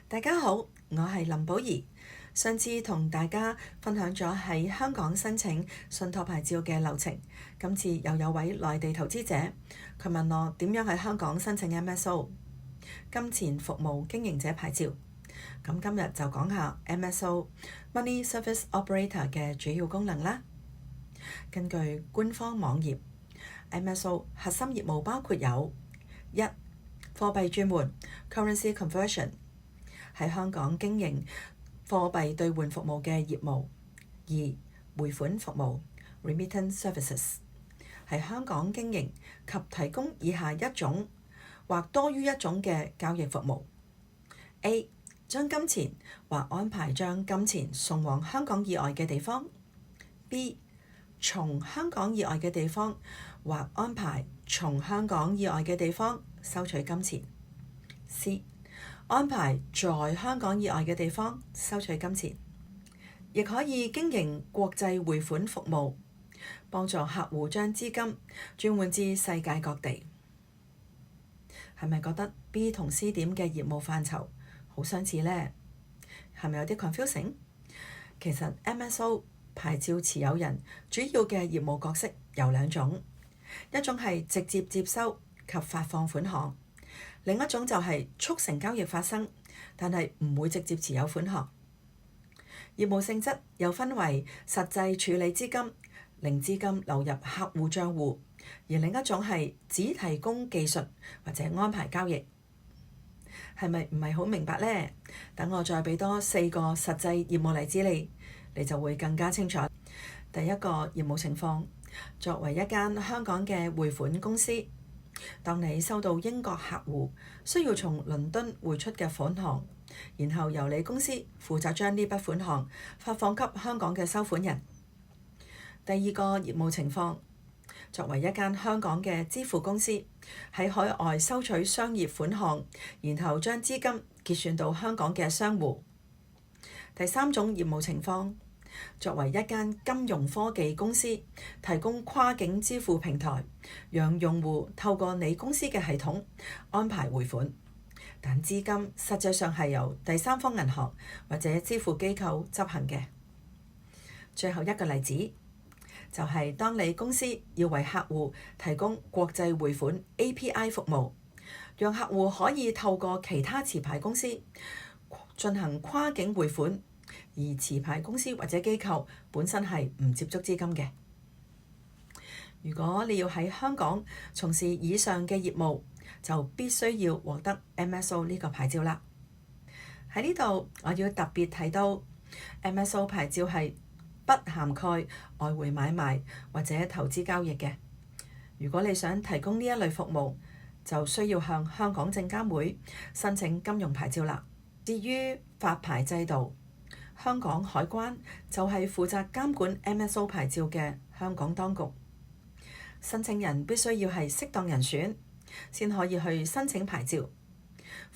大家好，我係林寶儀。上次同大家分享咗喺香港申請信託牌照嘅流程，今次又有位內地投資者，佢問我點樣喺香港申請 MSO 金錢服務經營者牌照。咁今日就講下 MSO Money Service Operator 嘅主要功能啦。根據官方網頁，MSO 核心業務包括有：一、貨幣轉換 （Currency Conversion） 喺香港經營貨幣兌換服務嘅業務；二、匯款服務 （Remittance Services） 喺香港經營及提供以下一種或多於一種嘅交易服務。A. 將金錢或安排將金錢送往香港以外嘅地方。B. 從香港以外嘅地方或安排從香港以外嘅地方收取金錢。C. 安排在香港以外嘅地方收取金錢。亦可以經營國際匯款服務，幫助客戶將資金轉換至世界各地。係咪覺得 B 同 C 點嘅業務範疇好相似呢？係咪有啲 confusing？ 其實 MSO 牌照持有人主要嘅業務角色有兩種，一種係直接接收及發放款項，另一種就係促成交易發生，但係唔會直接持有款項。業務性質又分為實際處理資金，令資金流入客戶帳戶，而另一種係只提供技術或者安排交易。係咪唔係好明白呢？等我再俾多4個實際業務例子你就會更加清楚。第一個業務情況，作為一間香港嘅匯款公司，當你收到英國客戶需要從倫敦匯出嘅款項，然後由你公司負責將呢筆款項發放給香港嘅收款人。第二個業務情況，作為一間香港嘅支付公司，喺海外收取商業款項，然後將資金結算到香港嘅商戶。第三種業務情況，作為一間金融科技公司，提供跨境支付平台，讓用戶透過你公司嘅系統安排匯款，但資金實際上係由第三方銀行或者支付機構執行嘅。最後一個例子，就係當你公司要為客戶提供國際匯款 API 服務，讓客戶可以透過其他持牌公司進行跨境匯款，而持牌公司或者機構本身係唔接觸資金嘅。如果你要喺香港從事以上嘅業務，就必須要獲得 MSO 呢個牌照啦。喺呢度我要特別提到 MSO 牌照係不涵蓋外匯買賣或者投資交易嘅。如果你想提供呢一類服務，就需要向香港證監會申請金融牌照啦。至於發牌制度，香港海關就係負責監管 MSO 牌照嘅香港當局。申請人必須要係適當人選，先可以去申請牌照。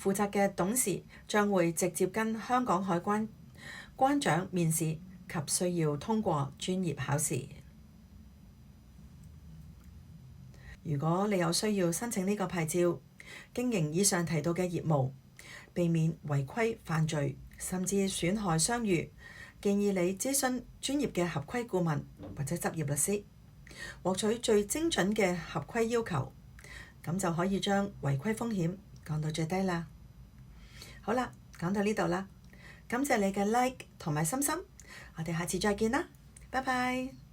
負責嘅董事將會直接跟香港海關關長面試，及需要通過專業考試。如果你有需要申請呢個牌照，經營以上提到嘅業務，避免違規犯罪甚至損害商譽，建議你諮詢專業嘅合規顧問或者執業律師，獲取最精準嘅合規要求，咁就可以將違規風險降到最低啦。好啦，講到呢度啦，感謝你嘅 like 同埋心心，我哋下次再見啦，拜拜。